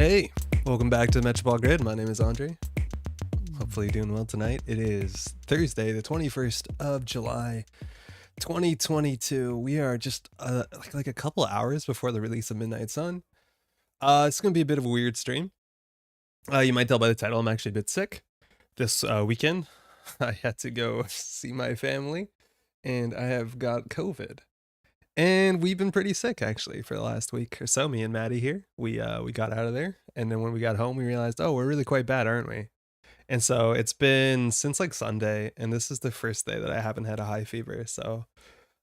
Hey, welcome back to the Metropole Grid. My name is Andre. Hopefully you're doing well tonight. It is Thursday, the 21st of July, 2022. We are just like a couple hours before the release of Midnight Sun. It's going to be a bit of a weird stream. You might tell by the title, I'm actually a bit sick. This weekend, I had to go see my family, and I have got COVID. And we've been pretty sick actually for the last week or so. Me and Maddie here, we got out of there, and then when we got home, we realized, oh, we're really quite bad, aren't we? And so it's been since like Sunday, and this is the first day that I haven't had a high fever. So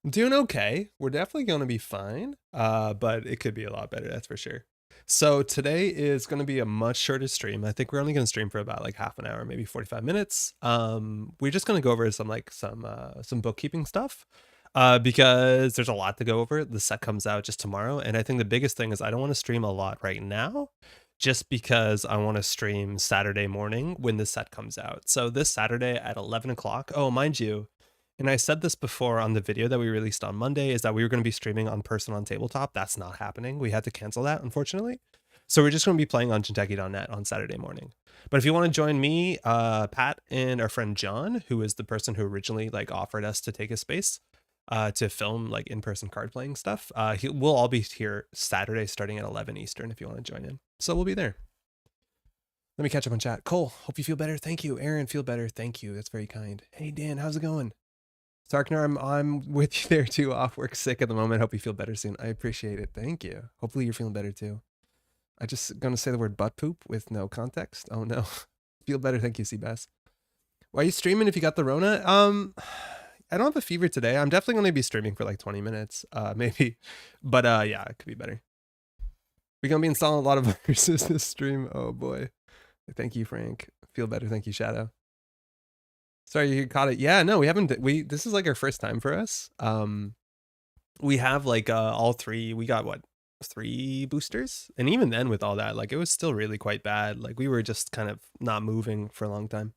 I'm doing okay. We're definitely going to be fine, but it could be a lot better, that's for sure. So today is going to be a much shorter stream. I think we're only going to stream for about like half an hour, maybe 45 minutes. We're just going to go over some bookkeeping stuff. Because there's a lot to go over. The set comes out just tomorrow, and I think the biggest thing is I don't want to stream a lot right now, just because I want to stream Saturday morning when the set comes out. So this Saturday at 11 o'clock. Oh, mind you, and I said this before on the video that we released on Monday, is that we were going to be streaming on Person on Tabletop. That's not happening. We had to cancel that, unfortunately. So we're just going to be playing on Jinteki.net on Saturday morning. But if you want to join me, Pat, and our friend John, who is the person who originally like offered us to take his space, to film like in-person card playing stuff. We'll all be here Saturday starting at 11 Eastern if you want to join in. So we'll be there. Let me catch up on chat. Cole, hope you feel better. Thank you. Aaron, feel better. Thank you. That's very kind. Hey Dan, how's it going? Sarkner, I'm with you there too. Off work sick at the moment. Hope you feel better soon. I appreciate it. Thank you. Hopefully you're feeling better too. I just gonna say the word butt poop with no context. Oh no. Feel better. Thank you, Seabass. Why are you streaming if you got the Rona? I don't have a fever today. I'm definitely going to be streaming for like 20 minutes, maybe. But yeah, it could be better. We're going to be installing a lot of viruses this stream. Oh boy. Thank you, Frank. Feel better. Thank you, Shadow. Sorry you caught it. Yeah, no, we haven't. This is like our first time for us. We have like all three. We got what? 3 boosters? And even then with all that, like it was still really quite bad. Like we were just kind of not moving for a long time.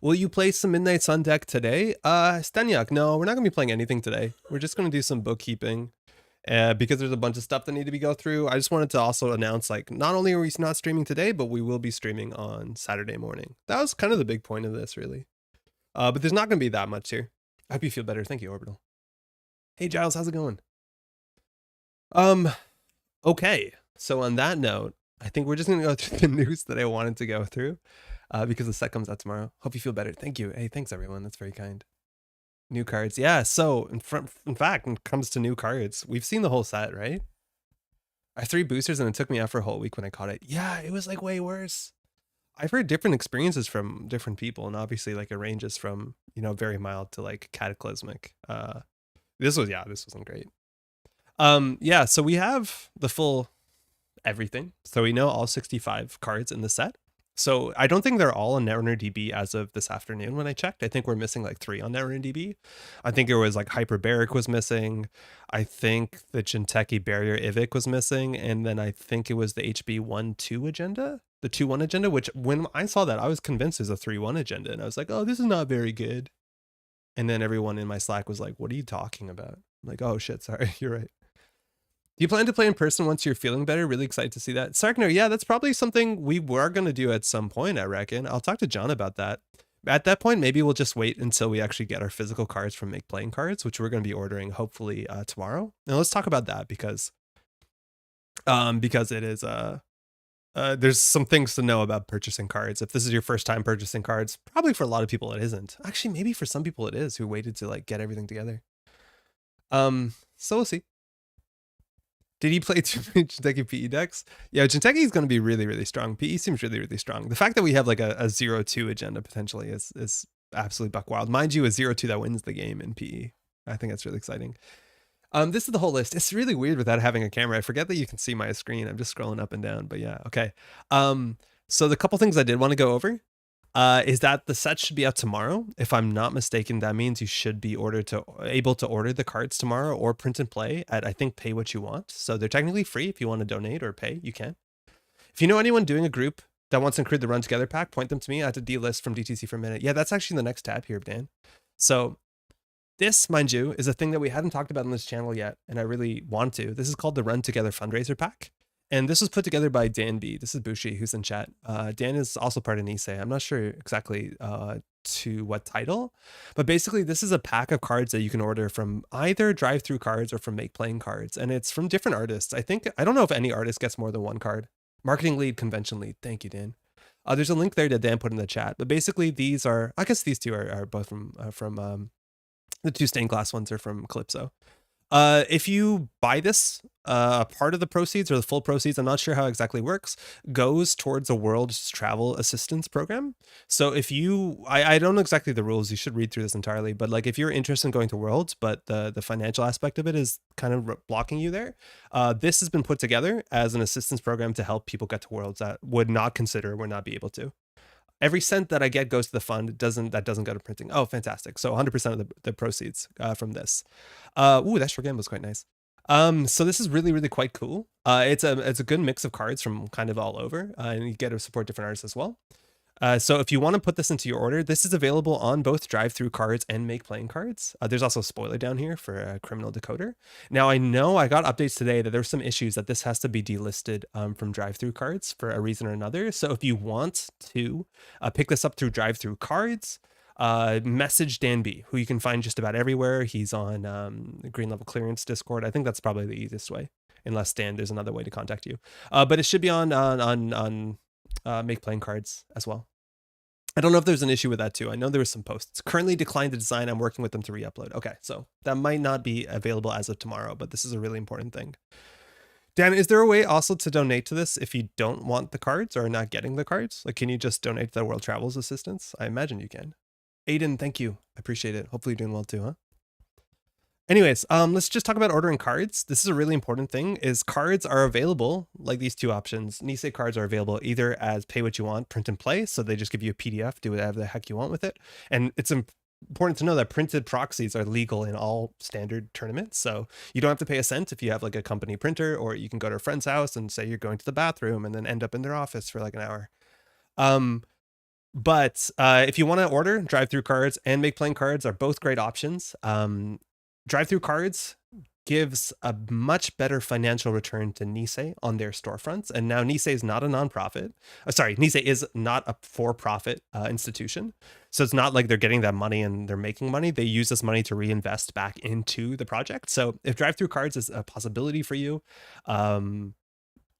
Will you play some Midnight Sun deck today? Stenyak, no, we're not going to be playing anything today. We're just going to do some bookkeeping because there's a bunch of stuff that need to be go through. I just wanted to also announce, like, not only are we not streaming today, but we will be streaming on Saturday morning. That was kind of the big point of this, really. But there's not going to be that much here. I hope you feel better. Thank you, Orbital. Hey, Giles, how's it going? Okay. So on that note, I think we're just going to go through the news that I wanted to go through. Because the set comes out tomorrow. Hope you feel better. Thank you. Hey, thanks everyone. That's very kind. New cards. Yeah, so in fact, when it comes to new cards, we've seen the whole set, right? I have 3 boosters and it took me out for a whole week when I caught it. Yeah, it was like way worse. I've heard different experiences from different people, and obviously like it ranges from, you know, very mild to like cataclysmic. This wasn't great. Yeah, so we have the full everything. So we know all 65 cards in the set. So I don't think they're all on Netrunner DB as of this afternoon when I checked. I think we're missing like 3 on Netrunner DB. I think there was like Hyperbaric was missing. I think the Jinteki Barrier Ivic was missing. And then I think it was the HB 1-2 agenda, the 2-1 agenda, which when I saw that, I was convinced it was a 3-1 agenda. And I was like, oh, this is not very good. And then everyone in my Slack was like, what are you talking about? I'm like, oh shit, sorry, you're right. Do you plan to play in person once you're feeling better? Really excited to see that. Sarkner, yeah, that's probably something we were going to do at some point, I reckon. I'll talk to John about that. At that point, maybe we'll just wait until we actually get our physical cards from Make Playing Cards, which we're going to be ordering hopefully tomorrow. Now let's talk about that because it is there's some things to know about purchasing cards. If this is your first time purchasing cards, probably for a lot of people it isn't. Actually, maybe for some people it is who waited to like get everything together. So we'll see. Did he play too many Jinteki PE decks? Yeah, Jinteki is going to be really, really strong. PE seems really, really strong. The fact that we have like a 0-2 agenda potentially is absolutely buck wild. Mind you, a 0-2 that wins the game in PE. I think that's really exciting. This is the whole list. It's really weird without having a camera. I forget that you can see my screen. I'm just scrolling up and down, but yeah, okay. So the couple things I did want to go over is that the set should be out tomorrow. If I'm not mistaken, that means you should be able to order the cards tomorrow or print and play at, I think, pay what you want. So they're technically free. If you want to donate or pay, you can. If you know anyone doing a group that wants to include the Run Together pack, point them to me. I had to delist from DTC for a minute. Yeah, that's actually the next tab here, Dan. So this, mind you, is a thing that we hadn't talked about on this channel yet, and I really want to. This is called the Run Together fundraiser pack. And this was put together by Dan B. This is Bushi, who's in chat. Dan is also part of Nisei. I'm not sure exactly to what title, but basically this is a pack of cards that you can order from either drive-through cards or from Make Playing cards, and it's from different artists. I don't know if any artist gets more than one card. Marketing lead, convention lead. Thank you, Dan. There's a link there that Dan put in the chat, but basically these are, I guess these two are both from the two stained glass ones are from Calypso. If you buy this, part of the proceeds or the full proceeds, I'm not sure how it exactly works, goes towards a world travel assistance program. So if you, I don't know exactly the rules, you should read through this entirely, but like if you're interested in going to worlds, but the financial aspect of it is kind of blocking you there, this has been put together as an assistance program to help people get to worlds that would not be able to. Every cent that I get goes to the fund. That doesn't go to printing. Oh, fantastic. So 100% of the proceeds from this. Ooh, that short game was quite nice. So this is really, really quite cool. It's a good mix of cards from kind of all over, and you get to support different artists as well. So if you want to put this into your order, this is available on both drive-through cards and Make Playing cards. There's also a spoiler down here for a Criminal Decoder. Now I know I got updates today that there's some issues that this has to be delisted from drive-through cards for a reason or another. So if you want to pick this up through drive-through cards, message Dan B, who you can find just about everywhere. He's on Green Level Clearance Discord. I think that's probably the easiest way, unless Dan, there's another way to contact you. But it should be on Make Playing cards as well. I don't know if there's an issue with that too. I know there was some posts. Currently declined the design. I'm working with them to re-upload. Okay, so that might not be available as of tomorrow, but this is a really important thing. Dan, is there a way also to donate to this if you don't want the cards or are not getting the cards? Like, can you just donate to the World Travels Assistance? I imagine you can. Aiden, thank you. I appreciate it. Hopefully you're doing well too, huh? Anyways, let's just talk about ordering cards. This is a really important thing, is cards are available, like these two options. Nisei cards are available either as pay what you want, print and play. So they just give you a PDF, do whatever the heck you want with it. And it's important to know that printed proxies are legal in all standard tournaments. So you don't have to pay a cent if you have like a company printer, or you can go to a friend's house and say you're going to the bathroom and then end up in their office for like an hour. But if you want to order, drive-through cards and Make Playing cards are both great options. Drive-through cards gives a much better financial return to Nisei on their storefronts. And now Nisei is not a nonprofit. Nisei is not a for-profit institution. So it's not like they're getting that money and they're making money. They use this money to reinvest back into the project. So if drive-through cards is a possibility for you,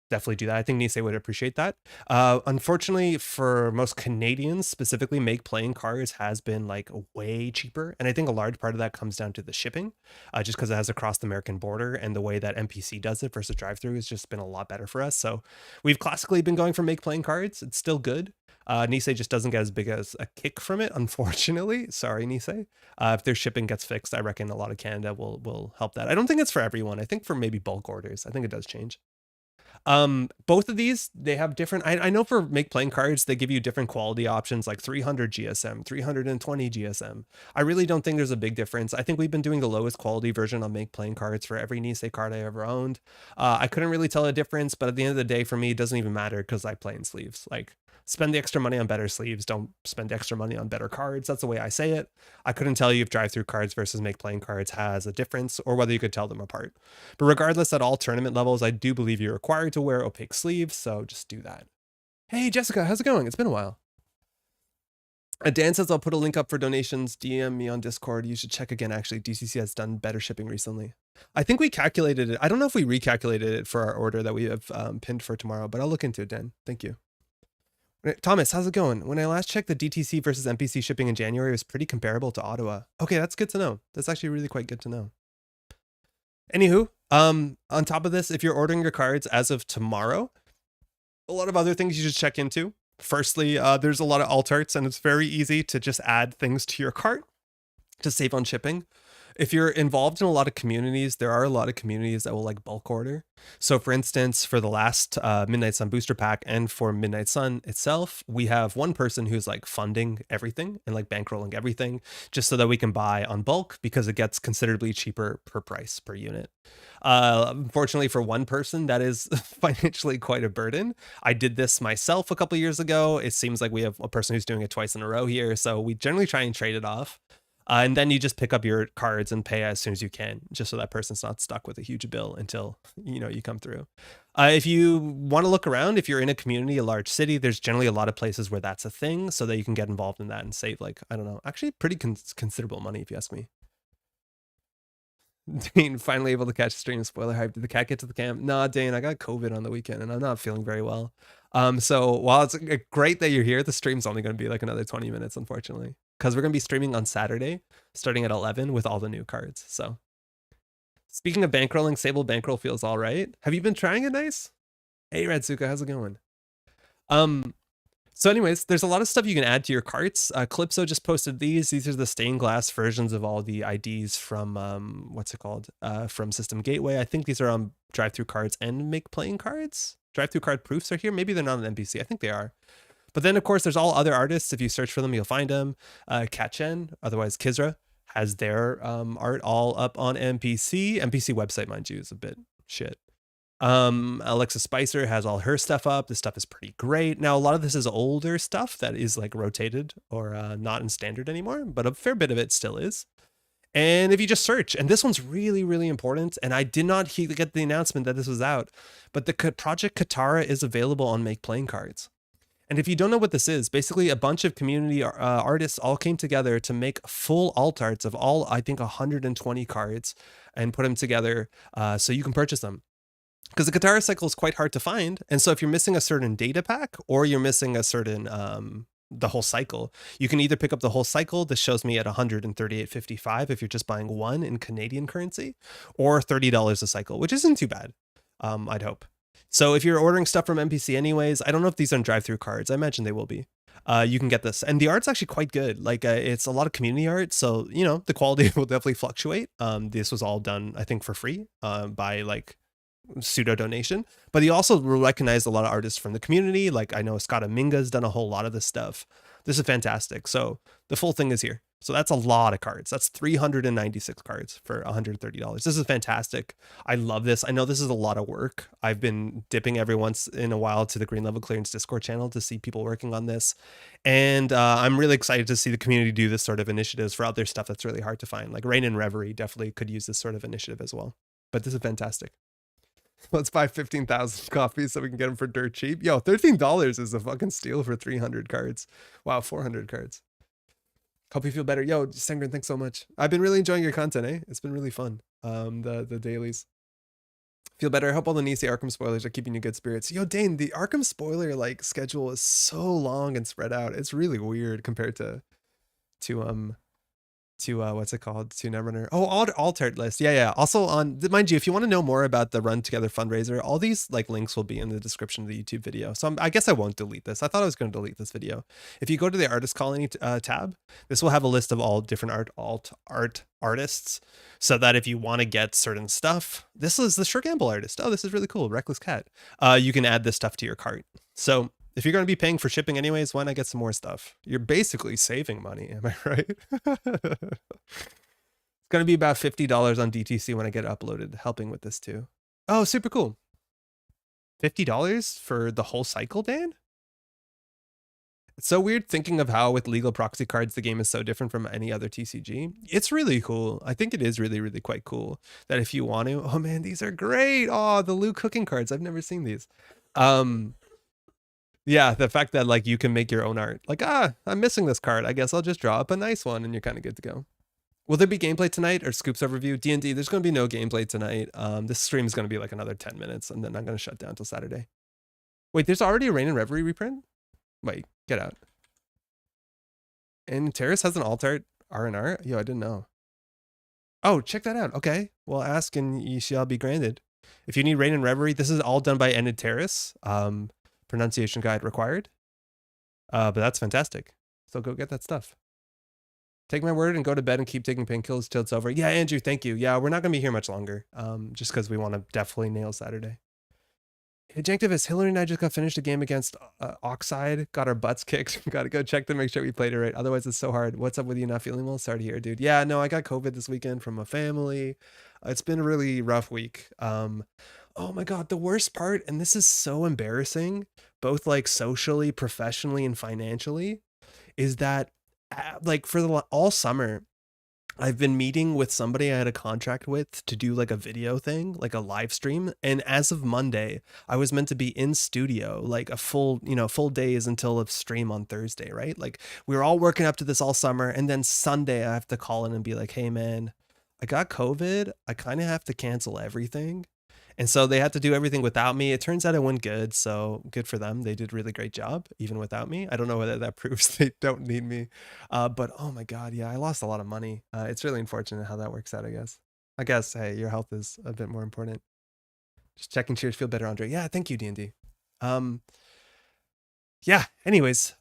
definitely do that. I think Nisei would appreciate that. Unfortunately, for most Canadians, specifically, Make Playing cards has been like way cheaper. And I think a large part of that comes down to the shipping, just because it has a cross the American border, and the way that MPC does it versus drive-through has just been a lot better for us. So we've classically been going for Make Playing cards. It's still good. Nisei just doesn't get as big as a kick from it, unfortunately. Sorry, Nisei. If their shipping gets fixed, I reckon a lot of Canada will help that. I don't think it's for everyone. I think for maybe bulk orders, I think it does change. Both of these, they have different, I know for Make Playing cards, they give you different quality options like 300 GSM, 320 GSM. I really don't think there's a big difference. I think we've been doing the lowest quality version on Make Playing cards for every Nisei card I ever owned. I couldn't really tell a difference, but at the end of the day, for me, it doesn't even matter because I play in sleeves. Like, spend the extra money on better sleeves. Don't spend extra money on better cards. That's the way I say it. I couldn't tell you if drive-through cards versus Make Playing cards has a difference or whether you could tell them apart. But regardless, at all tournament levels, I do believe you're required to wear opaque sleeves, so just do that. Hey, Jessica, how's it going? It's been a while. Dan says, I'll put a link up for donations. DM me on Discord. You should check again. Actually, DCC has done better shipping recently. I think we calculated it. I don't know if we recalculated it for our order that we have pinned for tomorrow, but I'll look into it, Dan. Thank you. Thomas, how's it going? When I last checked, the DTC versus MPC shipping in January was pretty comparable to Ottawa. Okay, that's good to know. That's actually really quite good to know. Anywho, on top of this, if you're ordering your cards as of tomorrow, a lot of other things you should check into. Firstly, there's a lot of alt arts, and it's very easy to just add things to your cart to save on shipping. If you're involved in a lot of communities, there are a lot of communities that will like bulk order. So for instance, for the last Midnight Sun booster pack and for Midnight Sun itself, we have one person who's like funding everything and like bankrolling everything just so that we can buy on bulk because it gets considerably cheaper per price per unit. Unfortunately for one person, that is financially quite a burden. I did this myself a couple of years ago. It seems like we have a person who's doing it twice in a row here. So we generally try and trade it off. And then you just pick up your cards and pay as soon as you can, just so that person's not stuck with a huge bill until you come through. If you want to look around, if you're in a community, a large city, there's generally a lot of places where that's a thing, so that you can get involved in that and save, like, I don't know, actually pretty considerable money if you ask me. Dane finally able to catch stream. Spoiler hype. Did the cat get to the camp? Nah, Dane, I got COVID on the weekend and I'm not feeling very well. So while it's great that you're here, the stream's only going to be like another 20 minutes, unfortunately, because we're going to be streaming on Saturday, starting at 11 with all the new cards. So speaking of bankrolling, Sable bankroll feels all right. Have you been trying it, nice? Hey, Radzuka, how's it going? So anyways, there's a lot of stuff you can add to your carts. Calypso just posted these. These are the stained glass versions of all the IDs from, what's it called? From System Gateway. I think these are on drive-through cards and make playing cards. Drive-through card proofs are here. Maybe they're not an NPC. I think they are. But then, of course, there's all other artists. If you search for them, you'll find them. Katchen, otherwise Kizra, has their art all up on NPC. NPC website, mind you, is a bit shit. Alexa Spicer has all her stuff up. This stuff is pretty great. Now, a lot of this is older stuff that is like rotated or not in standard anymore, but a fair bit of it still is. And if you just search, and this one's really, really important, and I did not get the announcement that this was out, but the Project Katara is available on Make Playing Cards. And if you don't know what this is, basically a bunch of community artists all came together to make full alt arts of all, I think, 120 cards and put them together so you can purchase them. Because the Katara cycle is quite hard to find. And so if you're missing a certain data pack or you're missing a certain, the whole cycle, you can either pick up the whole cycle. This shows me at 138.55 if you're just buying one in Canadian currency, or $30 a cycle, which isn't too bad, I'd hope. So if you're ordering stuff from NPC anyways, I don't know if these are on drive-through cards. I imagine they will be. You can get this. And the art's actually quite good. Like it's a lot of community art. So, the quality will definitely fluctuate. This was all done, I think, for free by like pseudo donation, but he also recognized a lot of artists from the community. Like I know Scott Aminga's done a whole lot of this stuff. This is fantastic. So the full thing is here. So that's a lot of cards. That's 396 cards for $130. This is fantastic. I love this. I know this is a lot of work. I've been dipping every once in a while to the Green Level Clearance Discord channel to see people working on this. And I'm really excited to see the community do this sort of initiatives for other stuff that's really hard to find. Like Rain and Reverie definitely could use this sort of initiative as well. But this is fantastic. Let's buy 15,000 copies so we can get them for dirt cheap. Yo, $13 is a fucking steal for 300 cards. Wow, 400 cards. Hope you feel better. Yo, Sengren, thanks so much. I've been really enjoying your content, eh? It's been really fun. The dailies. Feel better. I hope all the Nisi Arkham spoilers are keeping you good spirits. Yo, Dane, the Arkham spoiler like schedule is so long and spread out. It's really weird compared to what's it called, to Netrunner. Oh, alt art list. Yeah. Also on, mind you, if you want to know more about the Run Together fundraiser, all these like links will be in the description of the YouTube video. So I guess I won't delete this. I thought I was going to delete this video. If you go to the Artist Colony tab, this will have a list of all different alt artists, so that if you want to get certain stuff, this is the Sure Gamble artist. Oh, this is really cool. Reckless Cat. You can add this stuff to your cart. So if you're going to be paying for shipping anyways, why not get some more stuff? You're basically saving money. Am I right? It's going to be about $50 on DTC when I get it uploaded, helping with this too. Oh, super cool. $50 for the whole cycle, Dan? It's so weird thinking of how with legal proxy cards, the game is so different from any other TCG. It's really cool. I think it is really, really quite cool that if you want to, oh man, these are great. Oh, the Luke cooking cards. I've never seen these. Yeah, the fact that like you can make your own art. Like, I'm missing this card. I guess I'll just draw up a nice one and you're kind of good to go. Will there be gameplay tonight or Scoops overview? D&D, there's going to be no gameplay tonight. This stream is going to be like another 10 minutes and then I'm going to shut down until Saturday. Wait, there's already a Rain and Reverie reprint? Wait, get out. And Terrace has an alt art R&R? Yo, I didn't know. Oh, check that out. Okay. Well, ask and ye shall be granted. If you need Rain and Reverie, this is all done by Enid Terrace. Pronunciation guide required. But that's fantastic. So go get that stuff. Take my word and go to bed and keep taking painkillers till it's over. Yeah, Andrew, thank you. Yeah, we're not going to be here much longer. Just because we want to definitely nail Saturday. Adjunctivist, Hillary and I just got finished a game against Oxide. Got our butts kicked. Got to go check to make sure we played it right. Otherwise, it's so hard. What's up with you not feeling well? Sorry to hear, dude. Yeah, no, I got COVID this weekend from a family. It's been a really rough week. Oh my God, the worst part, and this is so embarrassing, both like socially, professionally, and financially, is that like for all summer, I've been meeting with somebody I had a contract with to do like a video thing, like a live stream. And as of Monday, I was meant to be in studio, like a full, full days until a stream on Thursday, right? Like we were all working up to this all summer. And then Sunday, I have to call in and be like, hey, man, I got COVID. I kind of have to cancel everything. And so they had to do everything without me. It turns out it went good. So good for them. They did a really great job, even without me. I don't know whether that proves they don't need me. But oh my God, yeah, I lost a lot of money. It's really unfortunate how that works out, I guess. I guess, hey, your health is a bit more important. Just checking. Cheers. Feel better, Andre. Yeah, thank you, D&D. Um, yeah, anyways,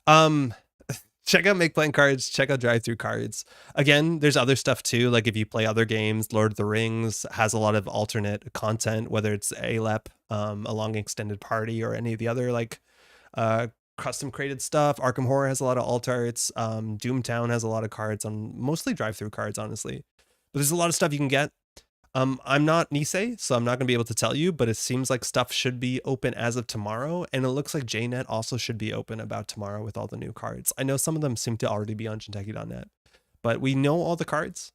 check out Make Playing Cards, check out Drive Through Cards. Again, there's other stuff too. Like if you play other games, Lord of the Rings has a lot of alternate content, whether it's ALEP, a long extended party, or any of the other like custom created stuff. Arkham Horror has a lot of alt arts. Doomtown has a lot of cards on mostly drive through cards, honestly. But there's a lot of stuff you can get. I'm not Nisei, so I'm not going to be able to tell you, but it seems like stuff should be open as of tomorrow. And it looks like JNet also should be open about tomorrow with all the new cards. I know some of them seem to already be on Jinteki.net, but we know all the cards.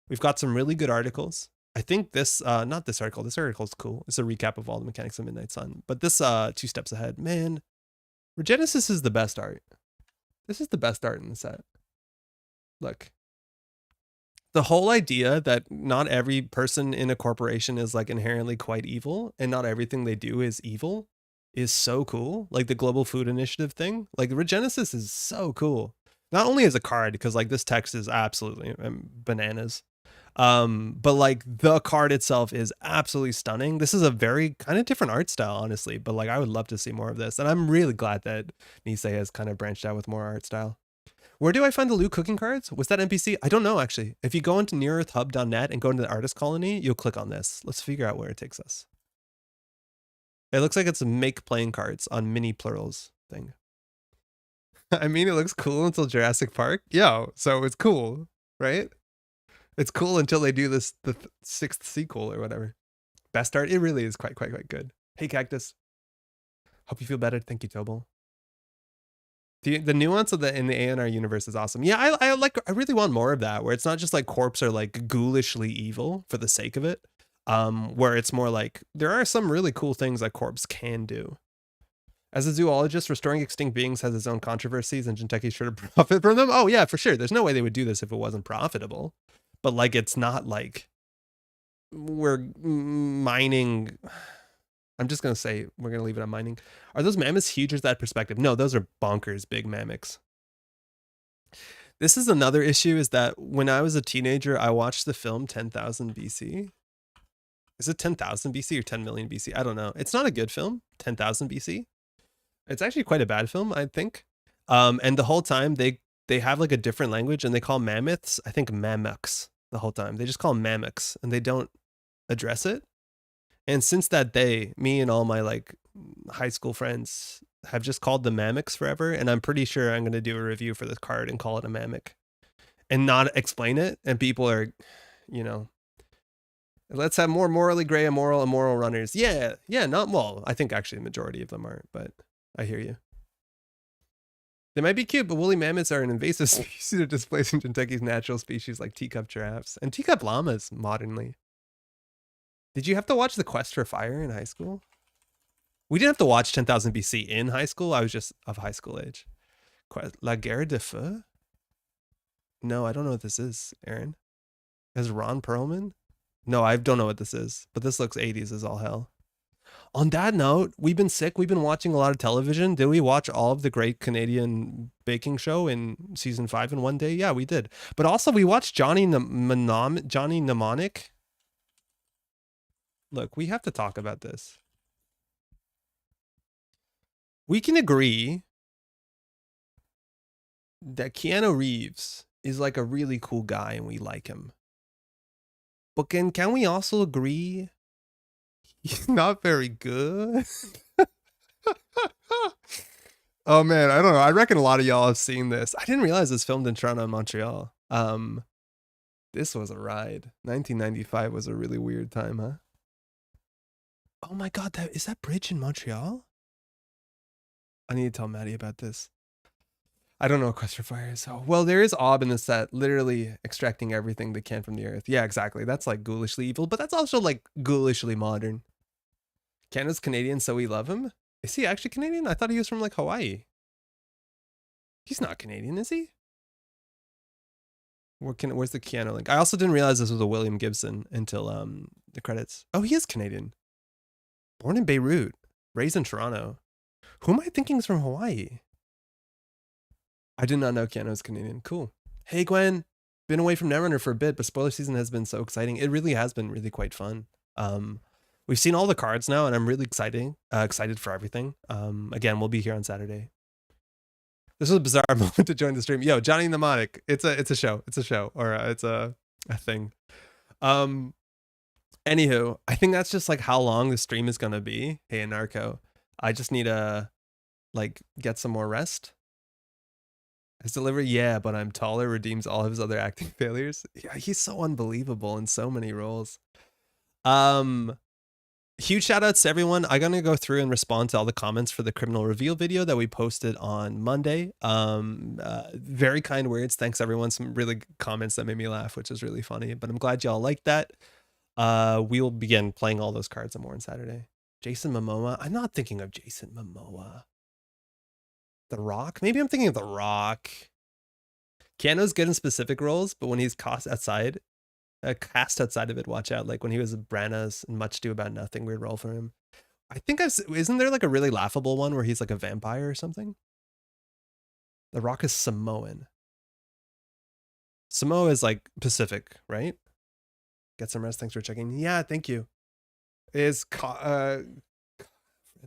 We've got some really good articles. I think this, not this article is cool. It's a recap of all the mechanics of Midnight Sun, but this, 2 steps ahead, man, Regenesis is the best art. This is the best art in the set. Look. The whole idea that not every person in a corporation is like inherently quite evil and not everything they do is evil is so cool. Like the Global Food Initiative thing, like Regenesis is so cool. Not only as a card, because like this text is absolutely bananas. But like the card itself is absolutely stunning. This is a very kind of different art style, honestly, but like I would love to see more of this. And I'm really glad that Nisei has kind of branched out with more art style. Where do I find the Loot cooking cards? Was that NPC? I don't know, actually. If you go into nearearthhub.net and go into the artist colony, you'll click on this. Let's figure out where it takes us. It looks like it's a make playing cards on mini plurals thing. I mean, it looks cool until Jurassic Park. Yo, so it's cool, right? It's cool until they do this, the 6th sequel or whatever. Best art? It really is quite good. Hey, Cactus. Hope you feel better. Thank you, Tobal. The nuance of in the ANR universe is awesome. Yeah, I really want more of that, where it's not just like corpse are like ghoulishly evil for the sake of it. Where it's more like there are some really cool things that corpse can do. As a zoologist, restoring extinct beings has its own controversies, and Jinteki sure to profit from them. Oh yeah, for sure. There's no way they would do this if it wasn't profitable. But like, it's not like we're mining. I'm just going to say we're going to leave it on mining. Are those mammoths huge or is that perspective? No, those are bonkers big mammoths. This is another issue, is that when I was a teenager, I watched the film 10,000 BC. Is it 10,000 BC or 10 million BC? I don't know. It's not a good film, 10,000 BC. It's actually quite a bad film, I think. And the whole time they have like a different language and they call mammoths, I think mammoths the whole time. They just call them mammoths and they don't address it. And since that day, me and all my like high school friends have just called them mammoths forever. And I'm pretty sure I'm going to do a review for this card and call it a mammoth and not explain it. And people are, let's have more morally gray, immoral runners. Yeah. Not, well, I think actually the majority of them aren't, but I hear you. They might be cute, but woolly mammoths are an invasive species of displacing Jinteki's natural species like teacup giraffes and teacup llamas modernly. Did you have to watch The Quest for Fire in high school? We didn't have to watch 10,000 BC in high school. I was just of high school age. La Guerre de Feu? No, I don't know what this is, Aaron. Is Ron Perlman? No, I don't know what this is, but this looks 80s as all hell. On that note, we've been sick. We've been watching a lot of television. Did we watch all of the Great Canadian Baking Show in season 5 in one day? Yeah, we did. But also we watched Johnny Mnemonic. Look, we have to talk about this. We can agree that Keanu Reeves is like a really cool guy and we like him. But can we also agree he's not very good? Oh man, I don't know. I reckon a lot of y'all have seen this. I didn't realize it's filmed in Toronto and Montreal. This was a ride. 1995 was a really weird time, huh? Oh my God, is that bridge in Montreal? I need to tell Maddie about this. I don't know what Quest for Fire is. Oh, well, there is Ob in the set, literally extracting everything they can from the earth. Yeah, exactly. That's like ghoulishly evil, but that's also like ghoulishly modern. Canada's Canadian, so we love him. Is he actually Canadian? I thought he was from like Hawaii. He's not Canadian, is he? Where's the Keanu link? I also didn't realize this was a William Gibson until the credits. Oh, he is Canadian. Born in Beirut, raised in Toronto. Who am I thinking is from Hawaii? I did not know Keanu was Canadian. Cool. Hey, Gwen. Been away from Netrunner for a bit, but spoiler season has been so exciting. It really has been really quite fun. We've seen all the cards now, and I'm really excited for everything. Again, we'll be here on Saturday. This was a bizarre moment to join the stream. Yo, Johnny Mnemonic. It's a show. It's a show, or it's a thing. Anywho, I think that's just like how long the stream is gonna be. Hey, Narco. I just need to like get some more rest. His delivery, yeah, but I'm taller redeems all of his other acting failures. Yeah, he's so unbelievable in so many roles. Huge shout outs to everyone. I'm gonna go through and respond to all the comments for the criminal reveal video that we posted on Monday. Very kind words. Thanks everyone. Some really good comments that made me laugh, which is really funny. But I'm glad y'all liked that. We will begin playing all those cards on more on Saturday. Jason Momoa. I'm not thinking of Jason Momoa. The Rock? Maybe I'm thinking of The Rock. Keanu's good in specific roles, but when he's cast outside of it, watch out. Like when he was Branagh and Much Ado About Nothing, weird role for him. I think isn't there like a really laughable one where he's like a vampire or something? The Rock is Samoan. Samoa is like Pacific, right? Get some rest. Thanks for checking. Yeah, thank you. It's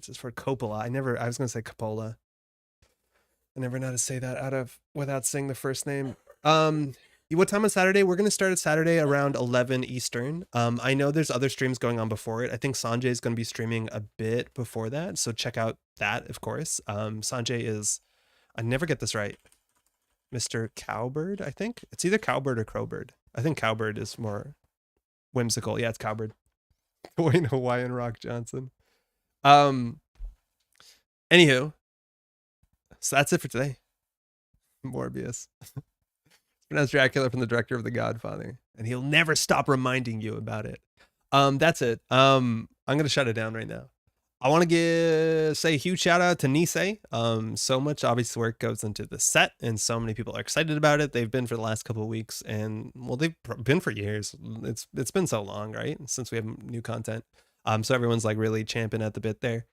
just for Coppola. I was gonna say Coppola. I never know how to say that without saying the first name. What time on Saturday? We're gonna start at Saturday around 11 Eastern. I know there's other streams going on before it. I think Sanjay is gonna be streaming a bit before that, so check out that, of course. Sanjay is, I never get this right, Mr. Cowbird. I think it's either Cowbird or Crowbird. I think Cowbird is more whimsical. Yeah, it's Cowbird. Wayne Hawaiian Rock Johnson. Anywho. So that's it for today. Morbius. Pronounced Dracula from the director of The Godfather. And he'll never stop reminding you about it. That's it. I'm going to shut it down right now. I want to say a huge shout out to Nisei. So much obvious work goes into the set, and so many people are excited about it. They've been for the last couple of weeks, and well, they've been for years. It's been so long, right? Since we have new content. So everyone's like really champing at the bit there.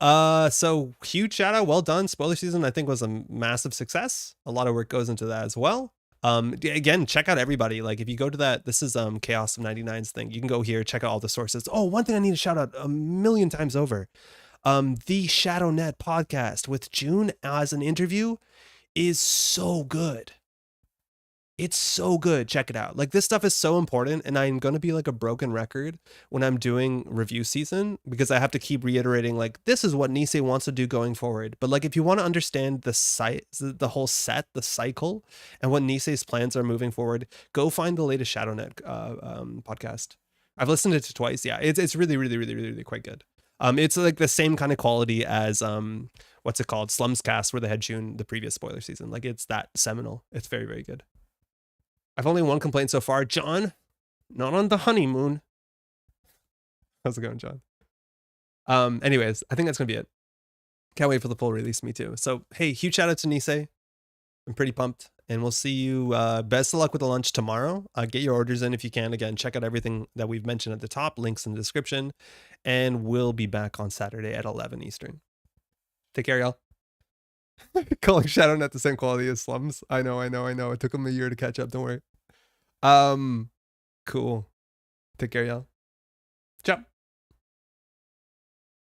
So huge shout out. Well done. Spoiler season, I think, was a massive success. A lot of work goes into that as well. Again, check out everybody. Like if you go to that, this is Chaos of 99's thing. You can go here, check out all the sources. Oh, one thing I need to shout out a million times over. The ShadowNet podcast with June as an interview is so good. It's so good. Check it out. Like this stuff is so important, and I'm going to be like a broken record when I'm doing review season, because I have to keep reiterating like this is what Nisei wants to do going forward. But like if you want to understand the whole set, the cycle, and what Nisei's plans are moving forward, go find the latest ShadowNet podcast. I've listened to it twice. Yeah, it's really quite good. It's like the same kind of quality as what's it called, Slums Cast, where they had June the previous spoiler season. Like it's that seminal. It's very good. I've only one complaint so far. John, not on the honeymoon. How's it going, John? Anyways, I think that's gonna be it. Can't wait for the full release. Me too. So hey, huge shout out to Nisei. I'm pretty pumped, and we'll see you. Best of luck with the lunch tomorrow. Get your orders in if you can. Again, check out everything that we've mentioned at the top. Links in the description, and we'll be back on Saturday at 11 Eastern. Take care, y'all. Calling ShadowNet the same quality as Slums. I know. It took them a year to catch up. Don't worry. Cool. Take care, y'all. Ciao.